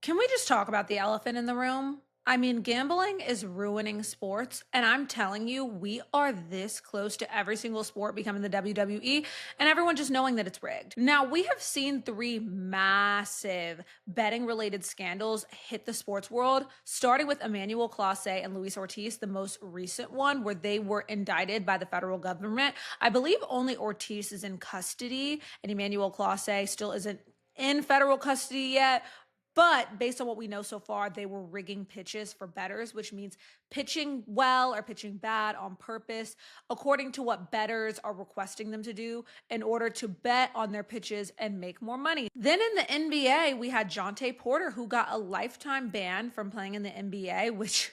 Can we just talk about the elephant in the room? I mean, gambling is ruining sports, and I'm telling you, we are this close to every single sport becoming the WWE and everyone just knowing that it's rigged. Now, we have seen three massive betting related scandals hit the sports world, starting with Emmanuel Clase and Luis Ortiz, the most recent one, where they were indicted by the federal government. I believe only Ortiz is in custody, and Emmanuel Clase still isn't in federal custody yet. But based on what we know so far, they were rigging pitches for bettors, which means pitching well or pitching bad on purpose, according to what bettors are requesting them to do in order to bet on their pitches and make more money. Then in the NBA, we had Jonte Porter, who got a lifetime ban from playing in the NBA, which,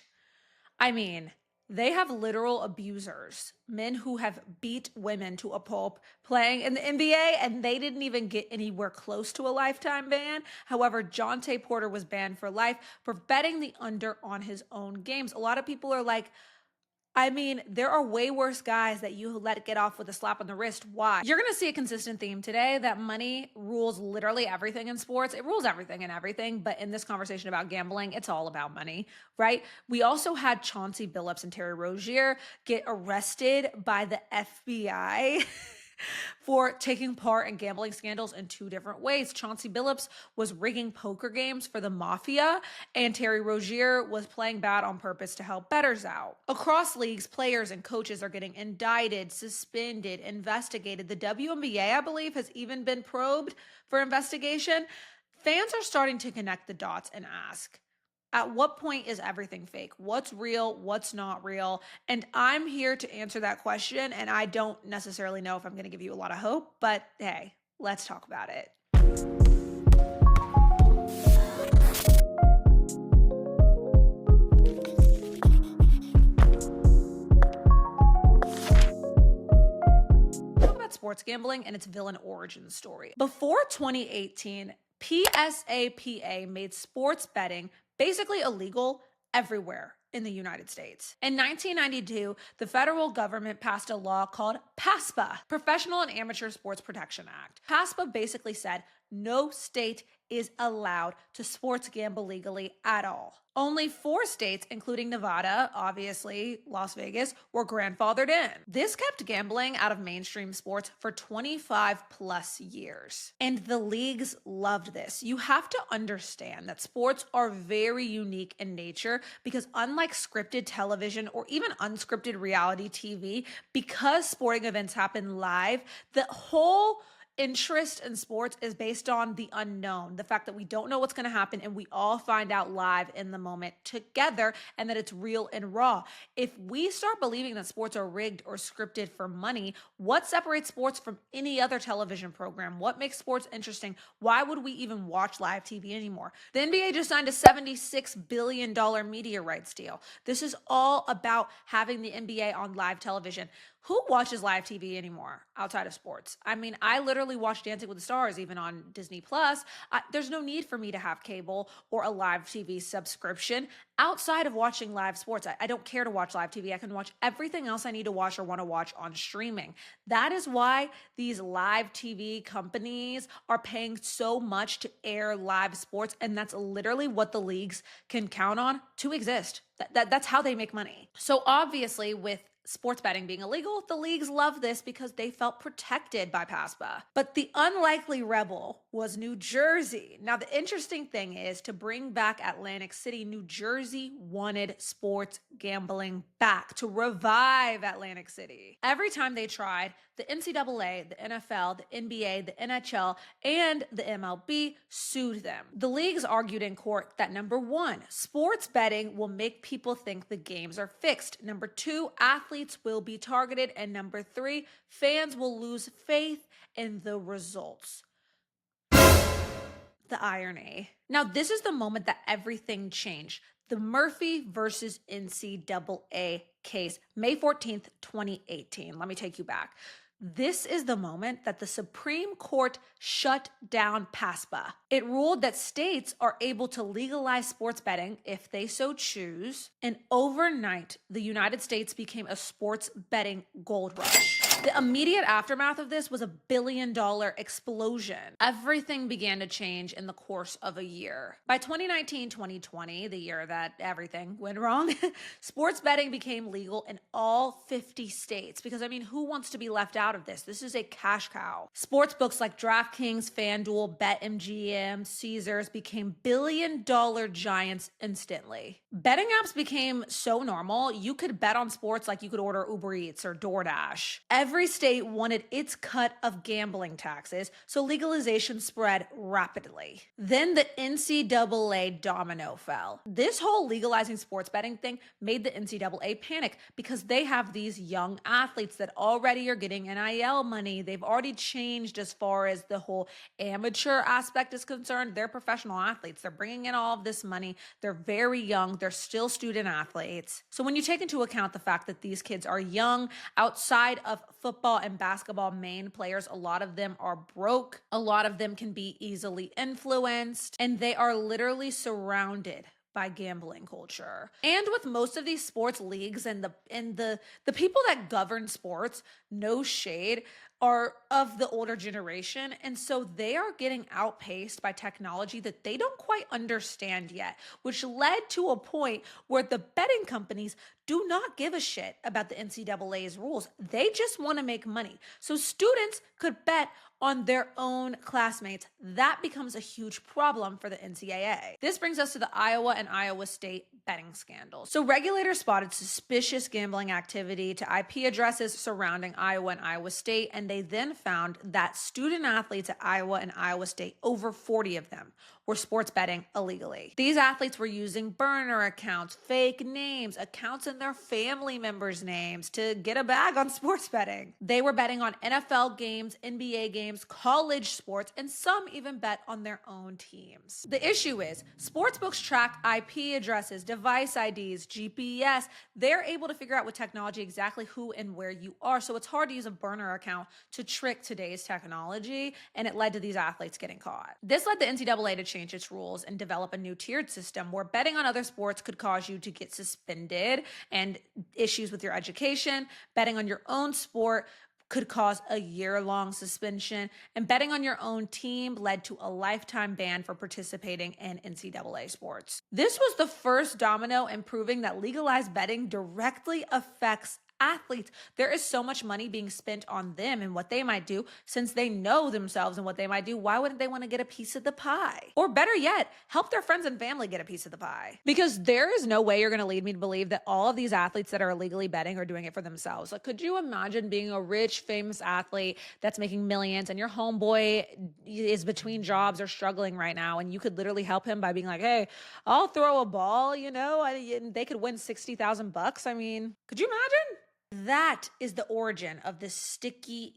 I mean, they have literal abusers, men who have beat women to a pulp playing in the NBA, and they didn't even get anywhere close to a lifetime ban. However, Jonte Porter was banned for life for betting the under on his own games. A lot of people are like, I mean, there are way worse guys that you let get off with a slap on the wrist. Why? You're going to see a consistent theme today that money rules literally everything in sports. It rules everything and everything. But in this conversation about gambling, it's all about money, right? We also had Chauncey Billups and Terry Rozier get arrested by the FBI. For taking part in gambling scandals in two different ways. Chauncey Billups was rigging poker games for the mafia, and Terry Rozier was playing bad on purpose to help bettors out. Across leagues, players and coaches are getting indicted, suspended, investigated. The WNBA, I believe, has even been probed for investigation. Fans are starting to connect the dots and ask, at what point is everything fake? What's real? What's not real? And I'm here to answer that question. And I don't necessarily know if I'm going to give you a lot of hope, but hey, let's talk about it. Talk about sports gambling and its villain origin story. Before 2018, PASPA made sports betting basically illegal everywhere in the United States. In 1992, the federal government passed a law called PASPA, Professional and Amateur Sports Protection Act. PASPA basically said no state is allowed to sports gamble legally at all. Only 4 states, including Nevada, obviously Las Vegas, were grandfathered in. This kept gambling out of mainstream sports for 25 plus years. And the leagues loved this. You have to understand that sports are very unique in nature because unlike scripted television or even unscripted reality TV, because sporting events happen live, the whole interest in sports is based on the unknown, the fact that we don't know what's going to happen and we all find out live in the moment together and that it's real and raw. If we start believing that sports are rigged or scripted for money, what separates sports from any other television program? What makes sports interesting? Why would we even watch live TV anymore? The NBA just signed a $76 billion media rights deal. This is all about having the NBA on live television. Who watches live TV anymore outside of sports? I mean, I literally watch Dancing with the Stars even on Disney Plus. There's no need for me to have cable or a live TV subscription outside of watching live sports. I don't care to watch live TV. I can watch everything else I need to watch or want to watch on streaming. That is why these live TV companies are paying so much to air live sports. And that's literally what the leagues can count on to exist. That's how they make money. So obviously with sports betting being illegal, the leagues love this because they felt protected by PASPA. But the unlikely rebel was New Jersey. Now, the interesting thing is to bring back Atlantic City, New Jersey wanted sports gambling back, to revive Atlantic City. Every time they tried, the NCAA, the NFL, the NBA, the NHL, and the MLB sued them. The leagues argued in court that number 1, sports betting will make people think the games are fixed. Number 2, athletes will be targeted. And number 3, fans will lose faith in the results. The irony. Now, this is the moment that everything changed. The Murphy versus NCAA case, May 14th, 2018. Let me take you back. This is the moment that the Supreme Court shut down PASPA. It ruled that states are able to legalize sports betting if they so choose. And overnight, the United States became a sports betting gold rush. The immediate aftermath of this was a billion-dollar explosion. Everything began to change in the course of a year. By 2019-2020, the year that everything went wrong, sports betting became legal in all 50 states. Because, I mean, who wants to be left out of this? This is a cash cow. Sports books like DraftKings, FanDuel, BetMGM, Caesars became billion-dollar giants instantly. Betting apps became so normal, you could bet on sports like you could order Uber Eats or DoorDash. Every state wanted its cut of gambling taxes, so legalization spread rapidly. Then the NCAA domino fell. This whole legalizing sports betting thing made the NCAA panic because they have these young athletes that already are getting NIL money. They've already changed as far as the whole amateur aspect is concerned. They're professional athletes. They're bringing in all of this money. They're very young. They're still student athletes. So when you take into account the fact that these kids are young, outside of football and basketball main players, a lot of them are broke. A lot of them can be easily influenced, and they are literally surrounded by gambling culture. And with most of these sports leagues and the people that govern sports, no shade, are of the older generation. And so they are getting outpaced by technology that they don't quite understand yet, which led to a point where the betting companies do not give a shit about the NCAA's rules. They just want to make money. So students could bet on their own classmates. That becomes a huge problem for the NCAA. This brings us to the Iowa and Iowa State betting scandal. So regulators spotted suspicious gambling activity to IP addresses surrounding Iowa and Iowa State, and they then found that student athletes at Iowa and Iowa State, over 40 of them, were sports betting illegally. These athletes were using burner accounts, fake names, accounts in their family members' names to get a bag on sports betting. They were betting on NFL games, NBA games, college sports, and some even bet on their own teams. The issue is, sportsbooks track IP addresses, device IDs, GPS. They're able to figure out with technology exactly who and where you are. So it's hard to use a burner account to trick today's technology, and it led to these athletes getting caught. This led the NCAA to change its rules and develop a new tiered system where betting on other sports could cause you to get suspended and issues with your education. Betting on your own sport could cause a year-long suspension, and betting on your own team led to a lifetime ban for participating in NCAA sports. This was the first domino in proving that legalized betting directly affects athletes. There is so much money being spent on them and what they might do. Since they know themselves and what they might do, why wouldn't they want to get a piece of the pie? Or better yet, help their friends and family get a piece of the pie. Because there is no way you're going to lead me to believe that all of these athletes that are illegally betting are doing it for themselves. Like, could you imagine being a rich, famous athlete that's making millions and your homeboy is between jobs or struggling right now, and you could literally help him by being like, hey, I'll throw a ball, and they could win $60,000. I mean, could you imagine? That is the origin of this sticky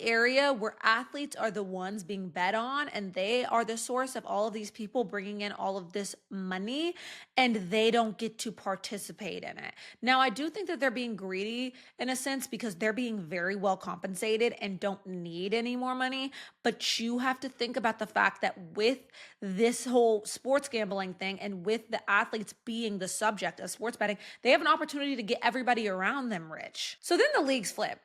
area where athletes are the ones being bet on, and they are the source of all of these people bringing in all of this money, and they don't get to participate in it. Now, I do think that they're being greedy in a sense because they're being very well compensated and don't need any more money. But you have to think about the fact that with this whole sports gambling thing and with the athletes being the subject of sports betting, they have an opportunity to get everybody around them rich. So then the leagues flip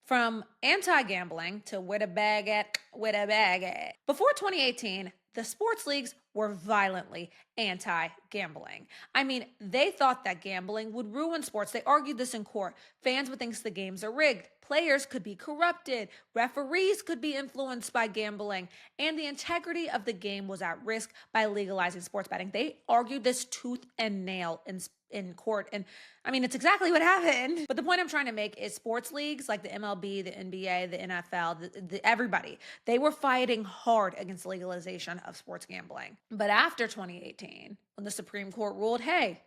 from anti-gambling to where the bag at. Before 2018, the sports leagues were violently anti-gambling. I mean, they thought that gambling would ruin sports. They argued this in court. Fans would think the games are rigged. Players could be corrupted. Referees could be influenced by gambling. And the integrity of the game was at risk by legalizing sports betting. They argued this tooth and nail in court. And I mean, it's exactly what happened. But the point I'm trying to make is sports leagues like the MLB, the NBA, the NFL, everybody, they were fighting hard against legalization of sports gambling. But after 2018, when the Supreme Court ruled, hey,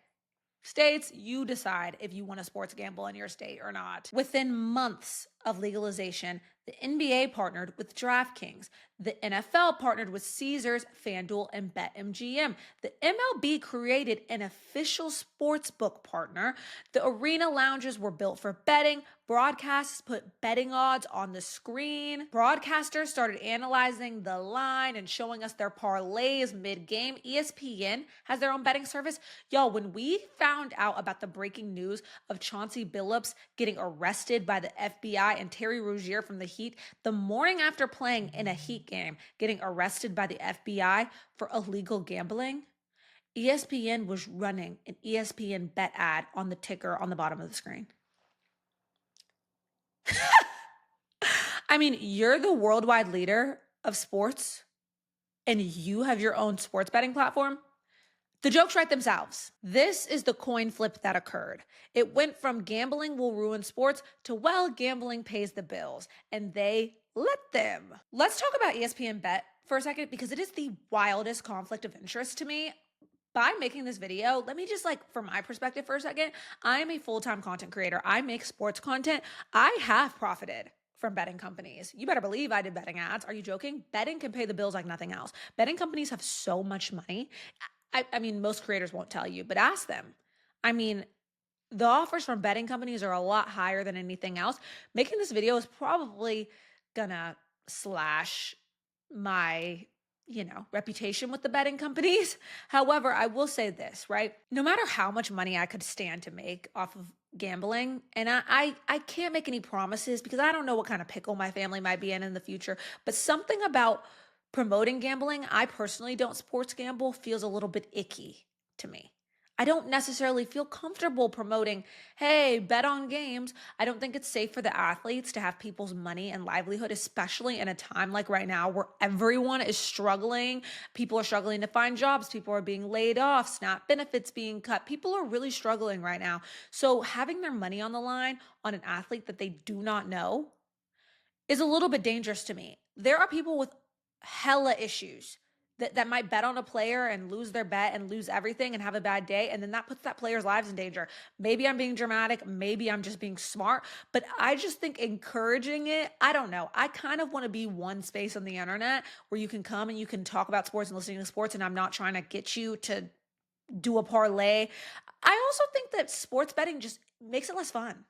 states, you decide if you want to sports gamble in your state or not. Within months of legalization, the NBA partnered with DraftKings. The NFL partnered with Caesars, FanDuel, and BetMGM. The MLB created an official sportsbook partner. The arena lounges were built for betting. Broadcasts put betting odds on the screen. Broadcasters started analyzing the line and showing us their parlays mid-game. ESPN has their own betting service. Y'all, when we found out about the breaking news of Chauncey Billups getting arrested by the FBI and Terry Rozier from the Heat, the morning after playing in a Heat game, getting arrested by the FBI for illegal gambling, ESPN was running an ESPN bet ad on the ticker on the bottom of the screen. I mean, you're the worldwide leader of sports and you have your own sports betting platform. The jokes write themselves. This is the coin flip that occurred. It went from gambling will ruin sports to, well, gambling pays the bills, and they let them. Let's talk about ESPN Bet for a second, because it is the wildest conflict of interest to me. By making this video, let me just, like, from my perspective for a second, I am a full-time content creator. I make sports content. I have profited from betting companies. You better believe I did betting ads. Are you joking? Betting can pay the bills like nothing else. Betting companies have so much money. I mean, most creators won't tell you, but ask them. I mean, the offers from betting companies are a lot higher than anything else. Making this video is probably gonna slash my, reputation with the betting companies. However, I will say this, right? No matter how much money I could stand to make off of gambling, and I can't make any promises because I don't know what kind of pickle my family might be in the future, but something about promoting gambling, I personally don't sports gamble, feels a little bit icky to me. I don't necessarily feel comfortable promoting, hey, bet on games. I don't think it's safe for the athletes to have people's money and livelihood, especially in a time like right now where everyone is struggling. People are struggling to find jobs. People are being laid off, SNAP benefits being cut. People are really struggling right now. So having their money on the line on an athlete that they do not know is a little bit dangerous to me. There are people with hella issues that might bet on a player and lose their bet and lose everything and have a bad day. And then that puts that player's lives in danger. Maybe I'm being dramatic. Maybe I'm just being smart. But I just think encouraging it, I don't know. I kind of want to be one space on the internet where you can come and you can talk about sports and listening to sports. And I'm not trying to get you to do a parlay. I also think that sports betting just makes it less fun.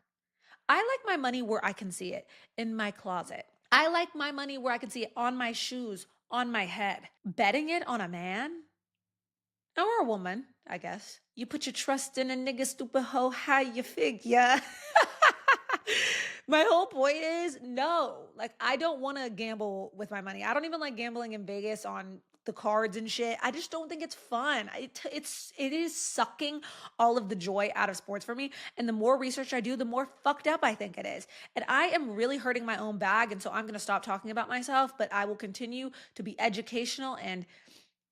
I like my money where I can see it, in my closet. I like my money where I can see it on my shoes, on my head. Betting it on a man or a woman, I guess. You put your trust in a nigga, stupid hoe, how you figure? My whole point is no. Like, I don't want to gamble with my money. I don't even like gambling in Vegas on the cards and shit. I just don't think it's fun. It is sucking all of the joy out of sports for me. And the more research I do, the more fucked up I think it is. And I am really hurting my own bag. And so I'm going to stop talking about myself, but I will continue to be educational and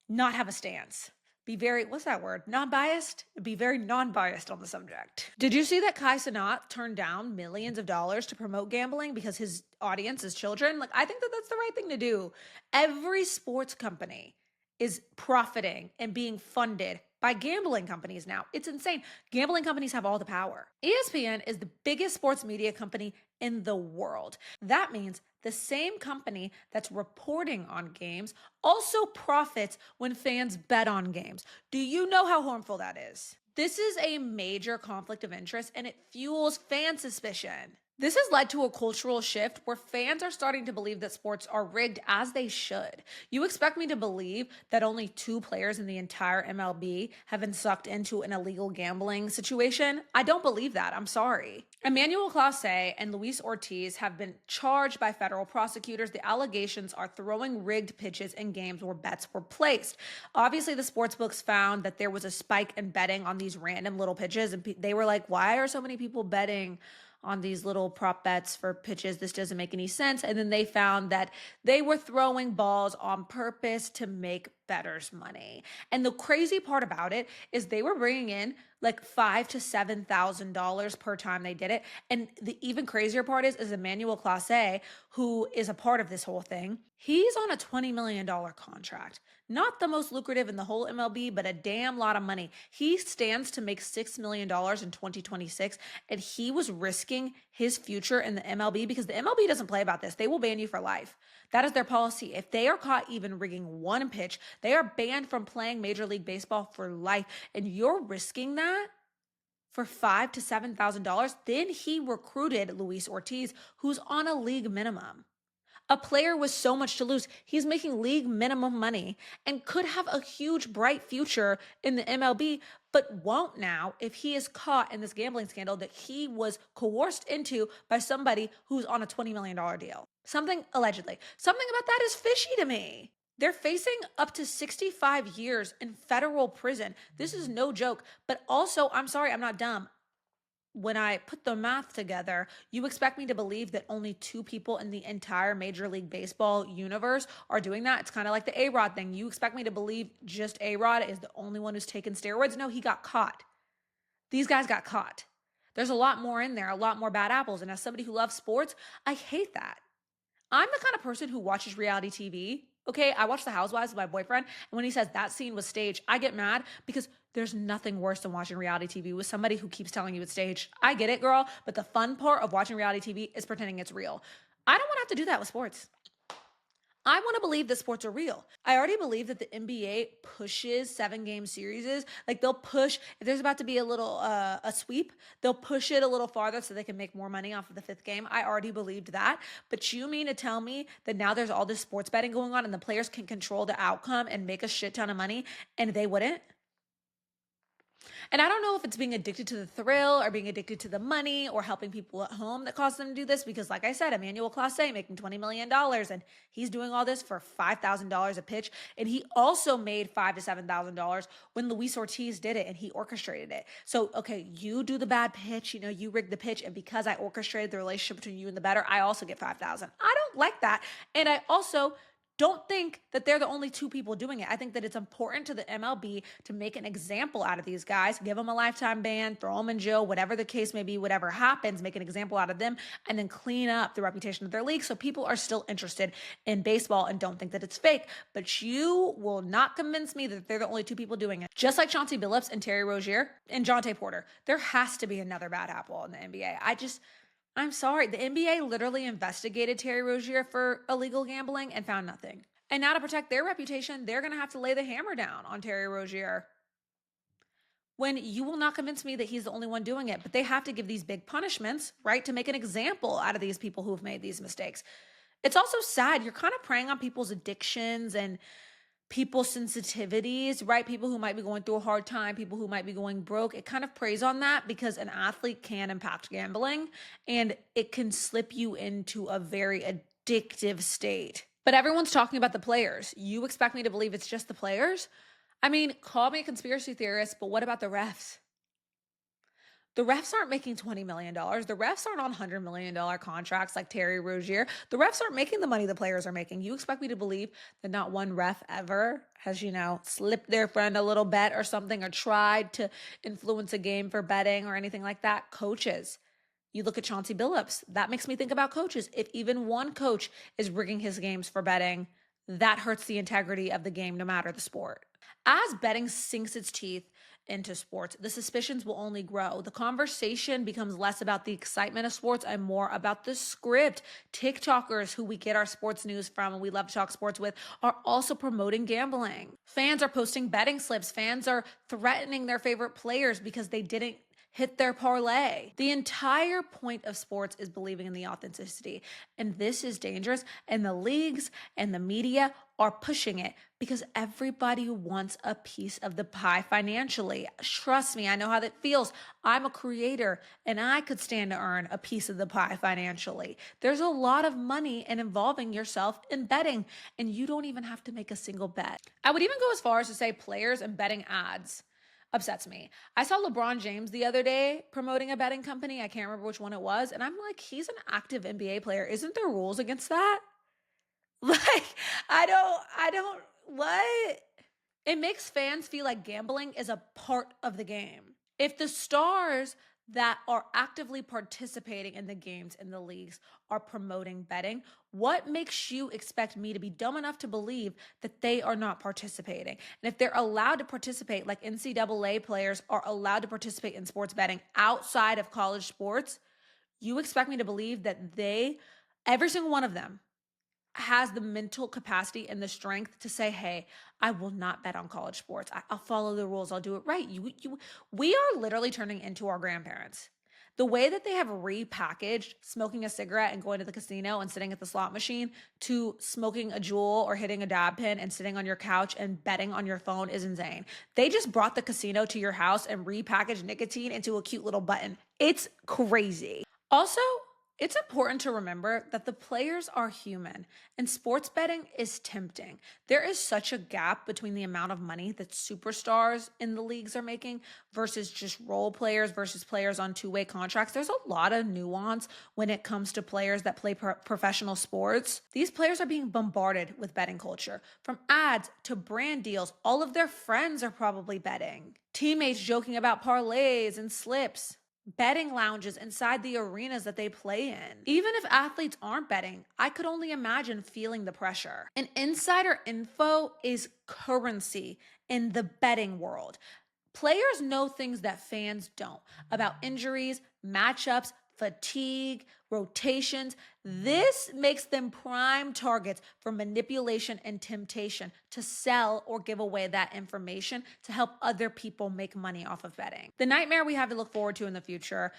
not have a stance. Be very, what's that word? Non-biased? Be very non-biased on the subject. Did you see that Cenat turned down millions of dollars to promote gambling because his audience is children? Like, I think that that's the right thing to do. Every sports company is profiting and being funded by gambling companies now. It's insane. Gambling companies have all the power. ESPN is the biggest sports media company in the world. That means the same company that's reporting on games also profits when fans bet on games. Do you know how harmful that is? This is a major conflict of interest and it fuels fan suspicion. This has led to a cultural shift where fans are starting to believe that sports are rigged, as they should. You expect me to believe that only 2 players in the entire MLB have been sucked into an illegal gambling situation? I don't believe that. I'm sorry. Emmanuel Clase and Luis Ortiz have been charged by federal prosecutors. The allegations are throwing rigged pitches in games where bets were placed. Obviously, the sportsbooks found that there was a spike in betting on these random little pitches, and they were like, why are so many people betting on these little prop bets for pitches? This doesn't make any sense. And then they found that they were throwing balls on purpose to make bettors money. And the crazy part about it is they were bringing in like $5,000 to $7,000 per time they did it. And the even crazier part is Emmanuel Clase, who is a part of this whole thing, he's on a $20 million contract. Not the most lucrative in the whole MLB, but a damn lot of money. He stands to make $6 million in 2026, and he was risking his future in the MLB because the MLB doesn't play about this. They will ban you for life. That is their policy. If they are caught even rigging one pitch, they are banned from playing Major League Baseball for life. And you're risking that for $5,000 to $7,000. Then he recruited Luis Ortiz, who's on a league minimum. A player with so much to lose, he's making league minimum money and could have a huge, bright future in the MLB, but won't now if he is caught in this gambling scandal that he was coerced into by somebody who's on a $20 million deal. Something allegedly. Something about that is fishy to me. They're facing up to 65 years in federal prison. This is no joke. But also, I'm sorry, I'm not dumb. When I put the math together, you expect me to believe that only 2 people in the entire Major League Baseball universe are doing that? It's kind of like the A-Rod thing. You expect me to believe just A-Rod is the only one who's taken steroids? No, he got caught. These guys got caught. There's a lot more in there, a lot more bad apples. And as somebody who loves sports, I hate that. I'm the kind of person who watches reality TV. Okay, I watch The Housewives with my boyfriend, and when he says that scene was staged, I get mad because there's nothing worse than watching reality TV with somebody who keeps telling you it's staged. I get it, girl, but the fun part of watching reality TV is pretending it's real. I don't want to have to do that with sports. I want to believe that sports are real. I already believe that the NBA pushes 7-game series. Like they'll push, if there's about to be a little, a sweep, they'll push it a little farther so they can make more money off of the 5th game. I already believed that. But you mean to tell me that now there's all this sports betting going on and the players can control the outcome and make a shit ton of money and they wouldn't? And I don't know if it's being addicted to the thrill or being addicted to the money or helping people at home that caused them to do this. Because like I said, Emmanuel Clase making $20 million and he's doing all this for $5,000 a pitch. And he also made $5,000 to $7,000 when Luis Ortiz did it and he orchestrated it. So, okay, you do the bad pitch, you rig the pitch. And because I orchestrated the relationship between you and the bettor, I also get $5,000. I don't like that. And I also don't think that they're the only 2 people doing it. I think that it's important to the MLB to make an example out of these guys, give them a lifetime ban, throw them in jail, whatever the case may be, whatever happens, make an example out of them, and then clean up the reputation of their league so people are still interested in baseball and don't think that it's fake. But you will not convince me that they're the only 2 people doing it. Just like Chauncey Billups and Terry Rozier and Jonte Porter, there has to be another bad apple in the NBA. I'm sorry. The NBA literally investigated Terry Rozier for illegal gambling and found nothing. And now to protect their reputation, they're going to have to lay the hammer down on Terry Rozier. When you will not convince me that he's the only one doing it, but they have to give these big punishments, right, to make an example out of these people who've made these mistakes. It's also sad. You're kind of preying on people's addictions and people's sensitivities, right? People who might be going through a hard time, people who might be going broke. It kind of preys on that because an athlete can impact gambling and it can slip you into a very addictive state. But everyone's talking about the players. You expect me to believe it's just the players? I mean, call me a conspiracy theorist, but what about the refs? The refs aren't making $20 million. The refs aren't on $100 million contracts like Terry Rozier. The refs aren't making the money the players are making. You expect me to believe that not one ref ever has, slipped their friend a little bet or something or tried to influence a game for betting or anything like that? Coaches. You look at Chauncey Billups. That makes me think about coaches. If even one coach is rigging his games for betting, that hurts the integrity of the game no matter the sport. As betting sinks its teeth into sports, the suspicions will only grow. The conversation becomes less about the excitement of sports and more about the script. TikTokers, who we get our sports news from and we love to talk sports with, are also promoting gambling. Fans are posting betting slips. Fans are threatening their favorite players because they didn't hit their parlay. The entire point of sports is believing in the authenticity. And this is dangerous. And the leagues and the media are pushing it because everybody wants a piece of the pie financially. Trust me, I know how that feels. I'm a creator and I could stand to earn a piece of the pie financially. There's a lot of money in involving yourself in betting, and you don't even have to make a single bet. I would even go as far as to say players and betting ads upsets me. I saw LeBron James the other day promoting a betting company. I can't remember which one it was. And I'm like, he's an active NBA player. Isn't there rules against that? Like, I don't, what? It makes fans feel like gambling is a part of the game. If the stars that are actively participating in the games in the leagues are promoting betting, what makes you expect me to be dumb enough to believe that they are not participating? And if they're allowed to participate, like NCAA players are allowed to participate in sports betting outside of college sports, you expect me to believe that every single one of them, has the mental capacity and the strength to say, hey, I will not bet on college sports. I'll follow the rules. I'll do it right. We are literally turning into our grandparents. The way that they have repackaged smoking a cigarette and going to the casino and sitting at the slot machine to smoking a jewel or hitting a dab pen and sitting on your couch and betting on your phone is insane. They just brought the casino to your house and repackaged nicotine into a cute little button. It's crazy. Also, it's important to remember that the players are human and sports betting is tempting. There is such a gap between the amount of money that superstars in the leagues are making versus just role players versus players on two-way contracts. There's a lot of nuance when it comes to players that play professional sports. These players are being bombarded with betting culture. From ads to brand deals, all of their friends are probably betting. Teammates joking about parlays and slips. Betting lounges inside the arenas that they play in. Even if athletes aren't betting, I could only imagine feeling the pressure. And insider info is currency in the betting world. Players know things that fans don't about injuries, matchups, fatigue, rotations. This makes them prime targets for manipulation and temptation to sell or give away that information to help other people make money off of betting. The nightmare we have to look forward to in the future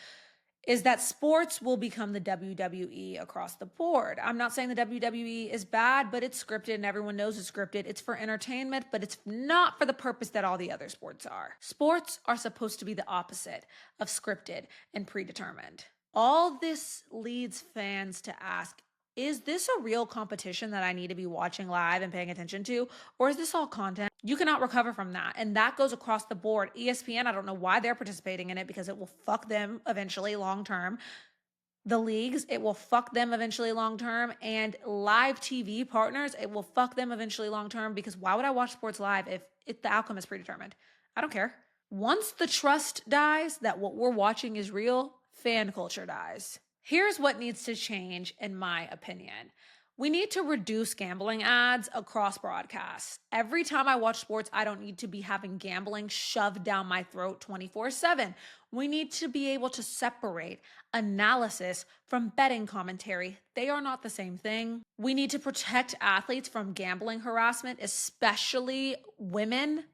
is that sports will become the WWE across the board. I'm not saying the WWE is bad, but it's scripted and everyone knows it's scripted. It's for entertainment, but it's not for the purpose that all the other sports are. Sports are supposed to be the opposite of scripted and predetermined. All this leads fans to ask, is this a real competition that I need to be watching live and paying attention to? Or is this all content? You cannot recover from that. And that goes across the board. ESPN, I don't know why they're participating in it because it will fuck them eventually long term. The leagues, it will fuck them eventually long term. And live TV partners, it will fuck them eventually long term because why would I watch sports live if the outcome is predetermined? I don't care. Once the trust dies that what we're watching is real, fan culture dies. Here's what needs to change, in my opinion. We need to reduce gambling ads across broadcasts. Every time I watch sports, I don't need to be having gambling shoved down my throat 24/7. We need to be able to separate analysis from betting commentary. They are not the same thing. We need to protect athletes from gambling harassment, especially women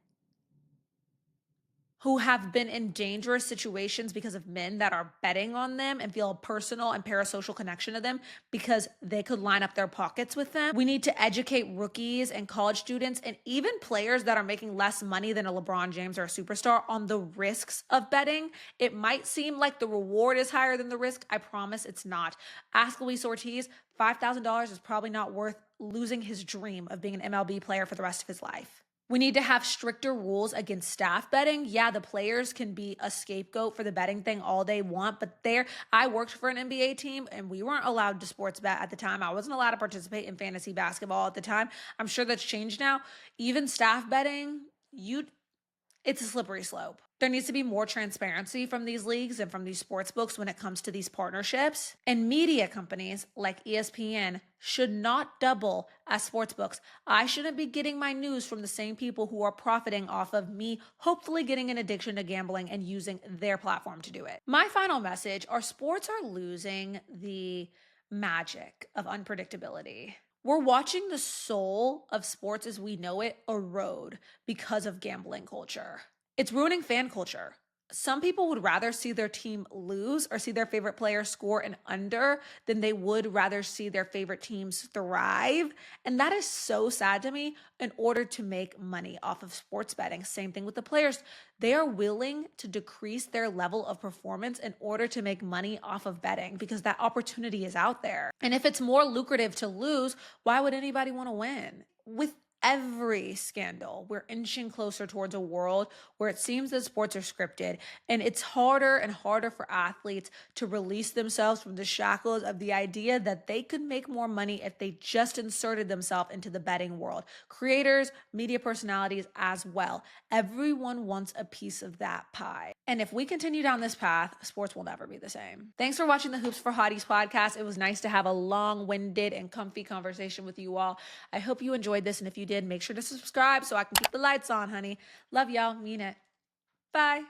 who have been in dangerous situations because of men that are betting on them and feel a personal and parasocial connection to them because they could line up their pockets with them. We need to educate rookies and college students and even players that are making less money than a LeBron James or a superstar on the risks of betting. It might seem like the reward is higher than the risk. I promise it's not. Ask Luis Ortiz, $5,000 is probably not worth losing his dream of being an MLB player for the rest of his life. We need to have stricter rules against staff betting. Yeah, the players can be a scapegoat for the betting thing all they want, but I worked for an NBA team and we weren't allowed to sports bet at the time. I wasn't allowed to participate in fantasy basketball at the time. I'm sure that's changed now. Even staff betting, it's a slippery slope. There needs to be more transparency from these leagues and from these sports books when it comes to these partnerships. And media companies like ESPN should not double as sports books. I shouldn't be getting my news from the same people who are profiting off of me, hopefully getting an addiction to gambling and using their platform to do it. My final message, our sports are losing the magic of unpredictability. We're watching the soul of sports as we know it erode because of gambling culture. It's ruining fan culture. Some people would rather see their team lose or see their favorite player score an under than they would rather see their favorite teams thrive. And that is so sad to me in order to make money off of sports betting. Same thing with the players. They are willing to decrease their level of performance in order to make money off of betting because that opportunity is out there. And if it's more lucrative to lose, why would anybody want to win? With every scandal, we're inching closer towards a world where it seems that sports are scripted, and it's harder and harder for athletes to release themselves from the shackles of the idea that they could make more money if they just inserted themselves into the betting world. Creators, media personalities as well. Everyone wants a piece of that pie. And if we continue down this path, sports will never be the same. Thanks for watching the Hoops for Hotties podcast. It was nice to have a long-winded and comfy conversation with you all. I hope you enjoyed this, and if you did, make sure to subscribe so I can keep the lights on, honey. Love y'all. Mean it. Bye.